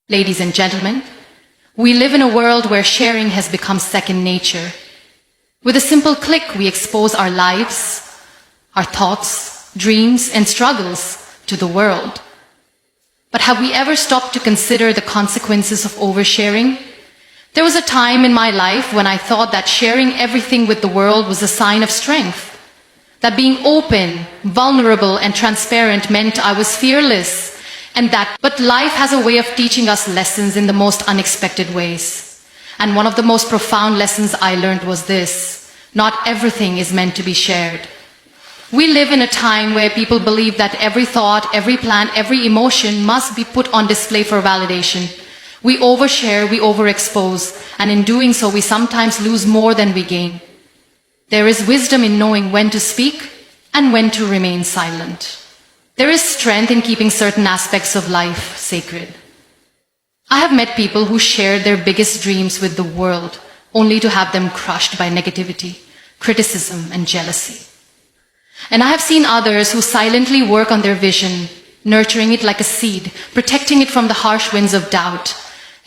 Ladies and gentlemen, we live in a world where sharing has become second nature. With a simple click, we expose our lives, our thoughts, dreams, and struggles to the world. But have we ever stopped to consider the consequences of oversharing? There was a time in my life when I thought that sharing everything with the world was a sign of strength. That being open, vulnerable, and transparent meant I was fearless. But life has a way of teaching us lessons in the most unexpected ways. And one of the most profound lessons I learned was this: not everything is meant to be shared. We live in a time where people believe that every thought, every plan, every emotion must be put on display for validation. We overshare, we overexpose, and in doing so, we sometimes lose more than we gain. There is wisdom in knowing when to speak and when to remain silent. There is strength in keeping certain aspects of life sacred. I have met people who shared their biggest dreams with the world, only to have them crushed by negativity, criticism, and jealousy. And I have seen others who silently work on their vision, nurturing it like a seed, protecting it from the harsh winds of doubt.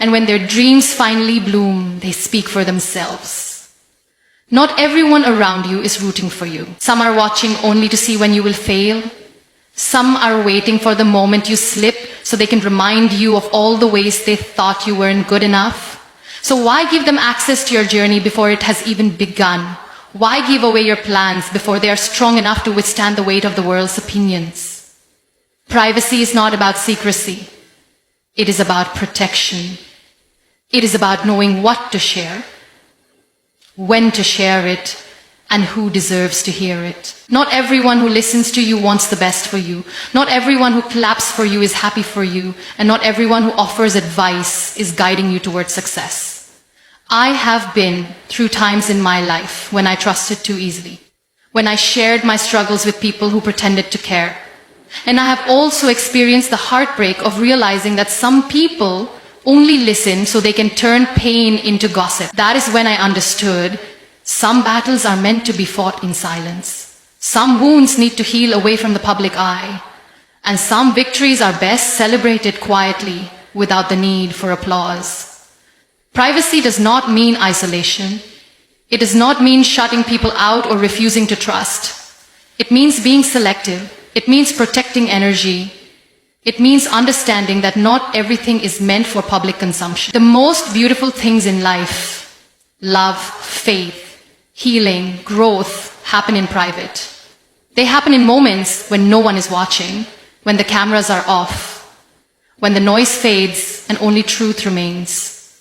And when their dreams finally bloom, they speak for themselves. Not everyone around you is rooting for you. Some are watching only to see when you will fail. Some are waiting for the moment you slip so they can remind you of all the ways they thought you weren't good enough. So why give them access to your journey before it has even begun? Why give away your plans before they are strong enough to withstand the weight of the world's opinions? Privacy is not about secrecy. It is about protection. It is about knowing what to share, when to share it, and who deserves to hear it. Not everyone who listens to you wants the best for you. Not everyone who claps for you is happy for you. And not everyone who offers advice is guiding you towards success. I have been through times in my life when I trusted too easily, when I shared my struggles with people who pretended to care. And I have also experienced the heartbreak of realizing that some people only listen so they can turn pain into gossip. That is when I understood some battles are meant to be fought in silence. Some wounds need to heal away from the public eye. And some victories are best celebrated quietly without the need for applause. Privacy does not mean isolation. It does not mean shutting people out or refusing to trust. It means being selective. It means protecting energy. It means understanding that not everything is meant for public consumption. The most beautiful things in life, love, faith, healing, growth, happen in private. They happen in moments when no one is watching, when the cameras are off, when the noise fades and only truth remains.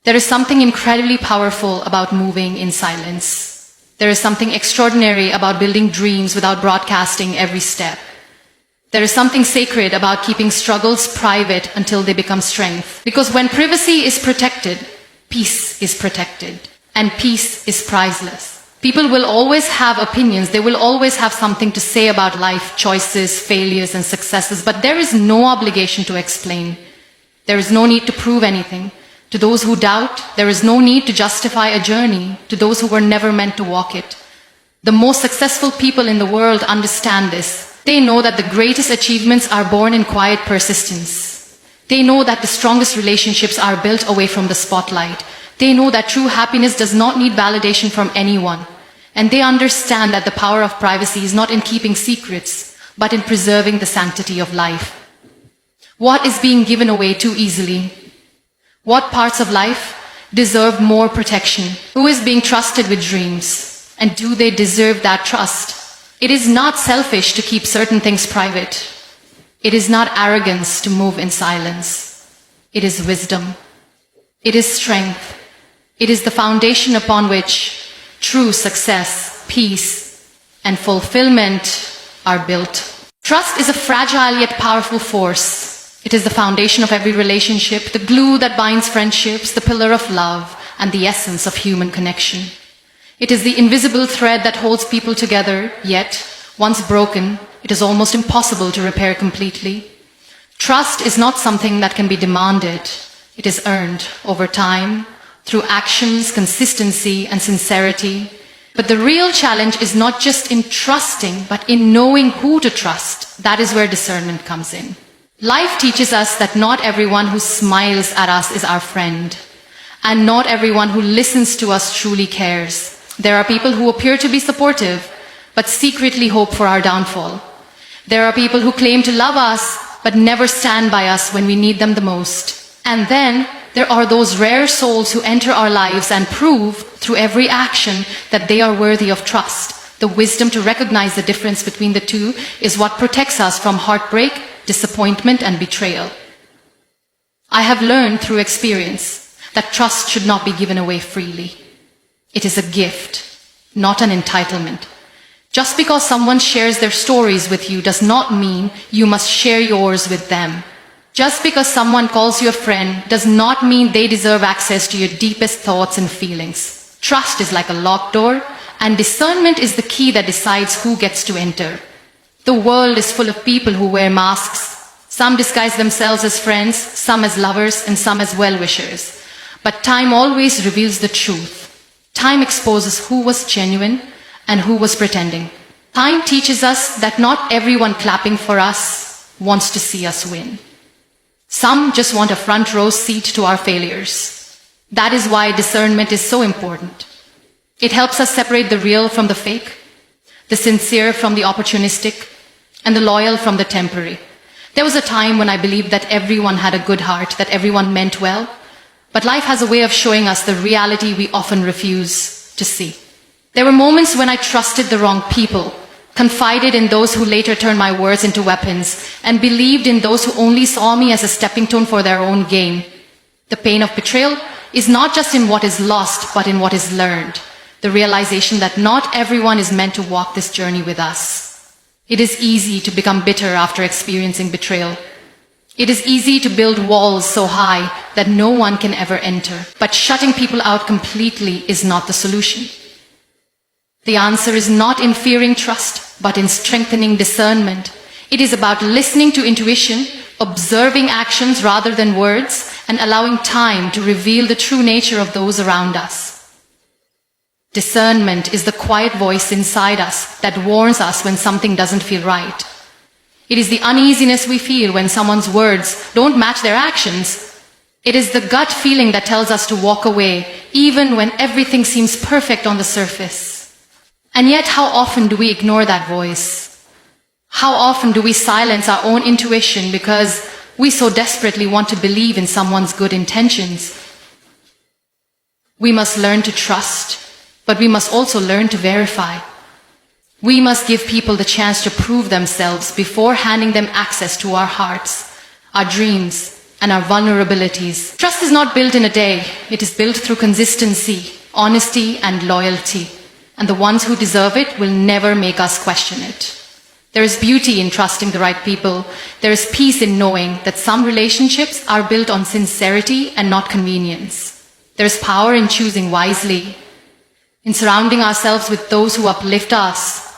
There is something incredibly powerful about moving in silence. There is something extraordinary about building dreams without broadcasting every step. There is something sacred about keeping struggles private until they become strength. Because when privacy is protected, peace is protected. And peace is priceless. People will always have opinions. They will always have something to say about life, choices, failures, and successes. But there is no obligation to explain. There is no need to prove anything. To those who doubt, there is no need to justify a journey. To those who were never meant to walk it. The most successful people in the world understand this. They know that the greatest achievements are born in quiet persistence. They know that the strongest relationships are built away from the spotlight. They know that true happiness does not need validation from anyone. And they understand that the power of privacy is not in keeping secrets, but in preserving the sanctity of life. What is being given away too easily? What parts of life deserve more protection? Who is being trusted with dreams? And do they deserve that trust? It is not selfish to keep certain things private. It is not arrogance to move in silence. It is wisdom. It is strength. It is the foundation upon which true success, peace, and fulfillment are built. Trust is a fragile yet powerful force. It is the foundation of every relationship, the glue that binds friendships, the pillar of love, and the essence of human connection. It is the invisible thread that holds people together, yet, once broken, it is almost impossible to repair completely. Trust is not something that can be demanded. It is earned over time, through actions, consistency, and sincerity. But the real challenge is not just in trusting, but in knowing who to trust. That is where discernment comes in. Life teaches us that not everyone who smiles at us is our friend, and not everyone who listens to us truly cares. There are people who appear to be supportive, but secretly hope for our downfall. There are people who claim to love us, but never stand by us when we need them the most. And then there are those rare souls who enter our lives and prove through every action that they are worthy of trust. The wisdom to recognize the difference between the two is what protects us from heartbreak, disappointment, and betrayal. I have learned through experience that trust should not be given away freely. It is a gift, not an entitlement. Just because someone shares their stories with you does not mean you must share yours with them. Just because someone calls you a friend does not mean they deserve access to your deepest thoughts and feelings. Trust is like a locked door, and discernment is the key that decides who gets to enter. The world is full of people who wear masks. Some disguise themselves as friends, some as lovers, and some as well-wishers. But time always reveals the truth. Time exposes who was genuine and who was pretending. Time teaches us that not everyone clapping for us wants to see us win. Some just want a front row seat to our failures. That is why discernment is so important. It helps us separate the real from the fake, the sincere from the opportunistic, and the loyal from the temporary. There was a time when I believed that everyone had a good heart, that everyone meant well, but life has a way of showing us the reality we often refuse to see. There were moments when I trusted the wrong people, confided in those who later turned my words into weapons, and believed in those who only saw me as a stepping stone for their own gain. The pain of betrayal is not just in what is lost, but in what is learned. The realization that not everyone is meant to walk this journey with us. It is easy to become bitter after experiencing betrayal. It is easy to build walls so high that no one can ever enter. But shutting people out completely is not the solution. The answer is not in fearing trust, but in strengthening discernment. It is about listening to intuition, observing actions rather than words, and allowing time to reveal the true nature of those around us. Discernment is the quiet voice inside us that warns us when something doesn't feel right. It is the uneasiness we feel when someone's words don't match their actions. It is the gut feeling that tells us to walk away, even when everything seems perfect on the surface. And yet, how often do we ignore that voice? How often do we silence our own intuition because we so desperately want to believe in someone's good intentions? We must learn to trust, but we must also learn to verify. We must give people the chance to prove themselves before handing them access to our hearts, our dreams, and our vulnerabilities. Trust is not built in a day. It is built through consistency, honesty, and loyalty. And the ones who deserve it will never make us question it. There is beauty in trusting the right people. There is peace in knowing that some relationships are built on sincerity and not convenience. There is power in choosing wisely, in surrounding ourselves with those who uplift us,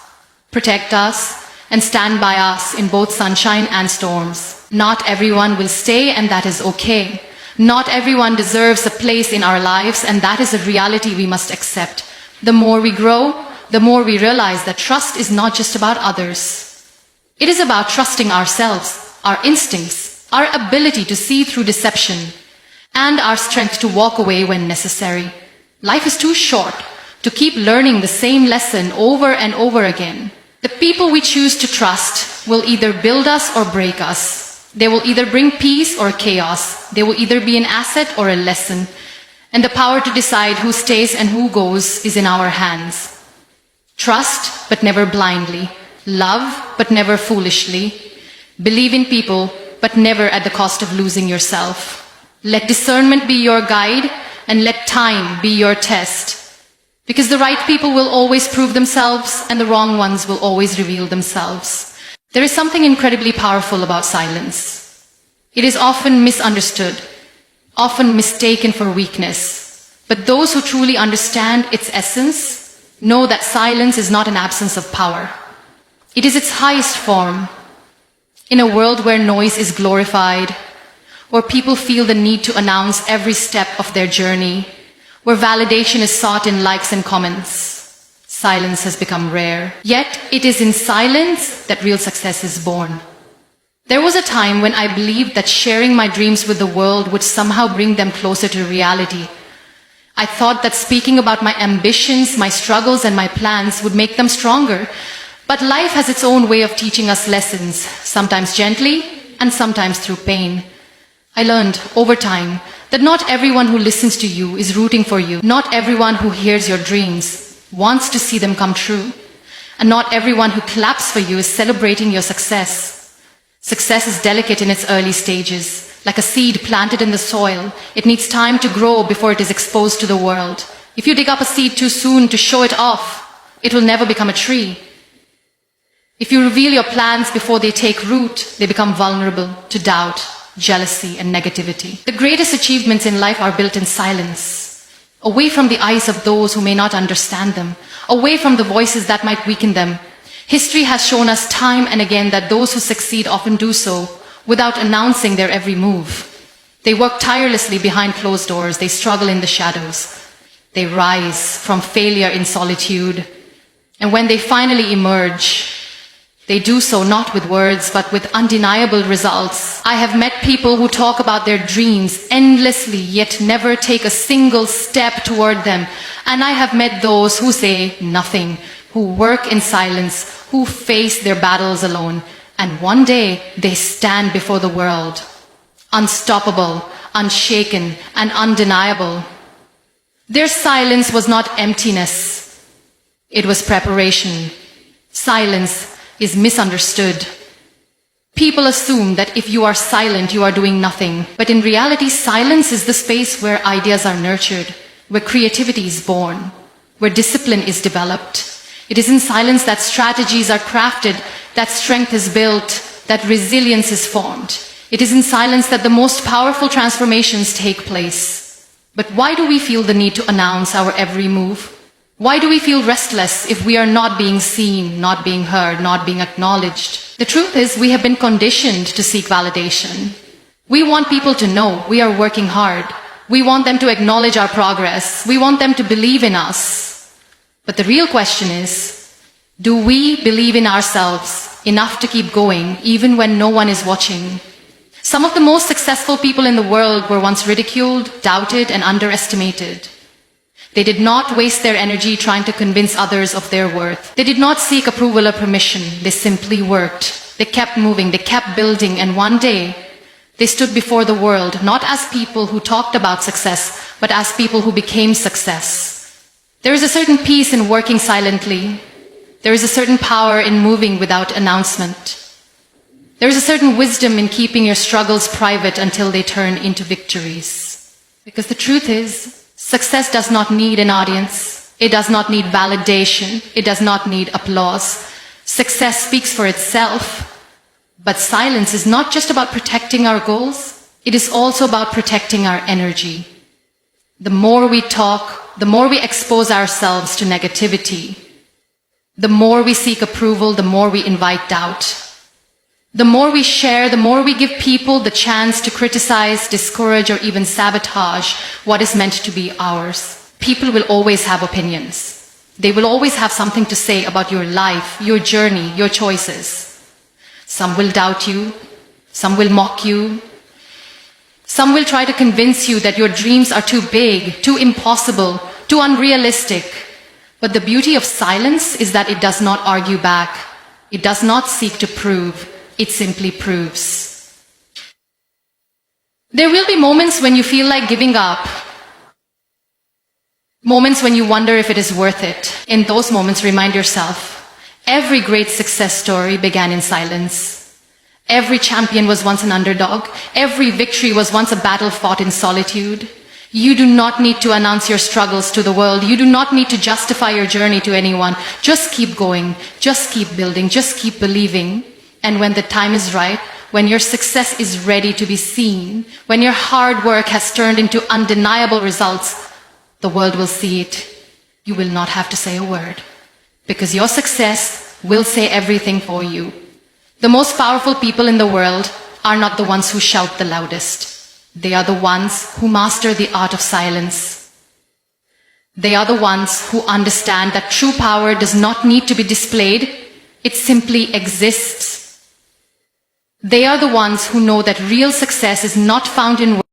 protect us, and stand by us in both sunshine and storms. Not everyone will stay, and that is okay. Not everyone deserves a place in our lives, and that is a reality we must accept. The more we grow, the more we realize that trust is not just about others. It is about trusting ourselves, our instincts, our ability to see through deception, and our strength to walk away when necessary. Life is too short to keep learning the same lesson over and over again. The people we choose to trust will either build us or break us. They will either bring peace or chaos. They will either be an asset or a lesson. And the power to decide who stays and who goes is in our hands. Trust, but never blindly. Love, but never foolishly. Believe in people, but never at the cost of losing yourself. Let discernment be your guide, and let time be your test. Because the right people will always prove themselves, and the wrong ones will always reveal themselves. There is something incredibly powerful about silence. It is often misunderstood, often mistaken for weakness. But those who truly understand its essence know that silence is not an absence of power. It is its highest form. In a world where noise is glorified, where people feel the need to announce every step of their journey, where validation is sought in likes and comments, silence has become rare. Yet it is in silence that real success is born. There was a time when I believed that sharing my dreams with the world would somehow bring them closer to reality. I thought that speaking about my ambitions, my struggles, and my plans would make them stronger. But life has its own way of teaching us lessons, sometimes gently and sometimes through pain. I learned over time that not everyone who listens to you is rooting for you. Not everyone who hears your dreams wants to see them come true. And not everyone who claps for you is celebrating your success. Success is delicate in its early stages. Like a seed planted in the soil, it needs time to grow before it is exposed to the world. If you dig up a seed too soon to show it off, it will never become a tree. If you reveal your plans before they take root, they become vulnerable to doubt, jealousy, and negativity. The greatest achievements in life are built in silence, away from the eyes of those who may not understand them, away from the voices that might weaken them. History has shown us time and again that those who succeed often do so without announcing their every move. They work tirelessly behind closed doors. They struggle in the shadows. They rise from failure in solitude. And when they finally emerge, they do so not with words, but with undeniable results. I have met people who talk about their dreams endlessly, yet never take a single step toward them. And I have met those who say nothing, who work in silence, who face their battles alone. And one day they stand before the world, unstoppable, unshaken, and undeniable. Their silence was not emptiness. It was preparation. Silence is misunderstood. People assume that if you are silent, you are doing nothing. But in reality, silence is the space where ideas are nurtured, where creativity is born, where discipline is developed. It is in silence that strategies are crafted, that strength is built, that resilience is formed. It is in silence that the most powerful transformations take place. But why do we feel the need to announce our every move? Why do we feel restless if we are not being seen, not being heard, not being acknowledged? The truth is, we have been conditioned to seek validation. We want people to know we are working hard. We want them to acknowledge our progress. We want them to believe in us. But the real question is, do we believe in ourselves enough to keep going even when no one is watching? Some of the most successful people in the world were once ridiculed, doubted, and underestimated. They did not waste their energy trying to convince others of their worth. They did not seek approval or permission. They simply worked. They kept moving. They kept building. And one day, they stood before the world, not as people who talked about success, but as people who became success. There is a certain peace in working silently. There is a certain power in moving without announcement. There is a certain wisdom in keeping your struggles private until they turn into victories. Because the truth is, success does not need an audience. It does not need validation. It does not need applause. Success speaks for itself. But silence is not just about protecting our goals. It is also about protecting our energy. The more we talk, the more we expose ourselves to negativity. The more we seek approval, the more we invite doubt. The more we share, the more we give people the chance to criticize, discourage, or even sabotage what is meant to be ours. People will always have opinions. They will always have something to say about your life, your journey, your choices. Some will doubt you. Some will mock you. Some will try to convince you that your dreams are too big, too impossible, too unrealistic. But the beauty of silence is that it does not argue back. It does not seek to prove. It simply proves. There will be moments when you feel like giving up. Moments when you wonder if it is worth it. In those moments, remind yourself, every great success story began in silence. Every champion was once an underdog. Every victory was once a battle fought in solitude. You do not need to announce your struggles to the world. You do not need to justify your journey to anyone. Just keep going. Just keep building. Just keep believing. And when the time is right, when your success is ready to be seen, when your hard work has turned into undeniable results, the world will see it. You will not have to say a word, because your success will say everything for you. The most powerful people in the world are not the ones who shout the loudest. They are the ones who master the art of silence. They are the ones who understand that true power does not need to be displayed. It simply exists. They are the ones who know that real success is not found in